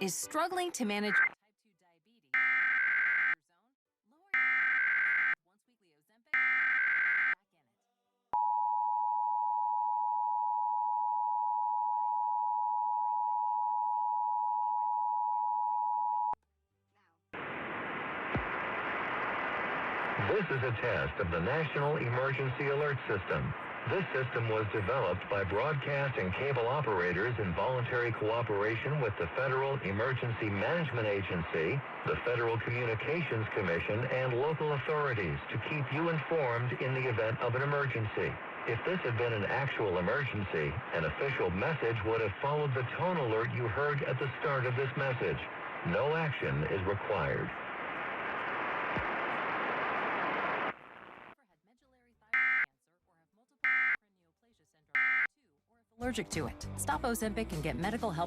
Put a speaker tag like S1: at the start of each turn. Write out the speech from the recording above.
S1: is struggling to manage type 2 diabetes. Lower once weekly Ozempic back in it.
S2: This is a test of the National Emergency Alert System. This system was developed by broadcast and cable operators in voluntary cooperation with the Federal Emergency Management Agency, the Federal Communications Commission, and local authorities to keep you informed in the event of an emergency. If this had been an actual emergency, an official message would have followed the tone alert you heard at the start of this message. No action is required.
S1: Allergic to it. Stop Ozempic and get medical help.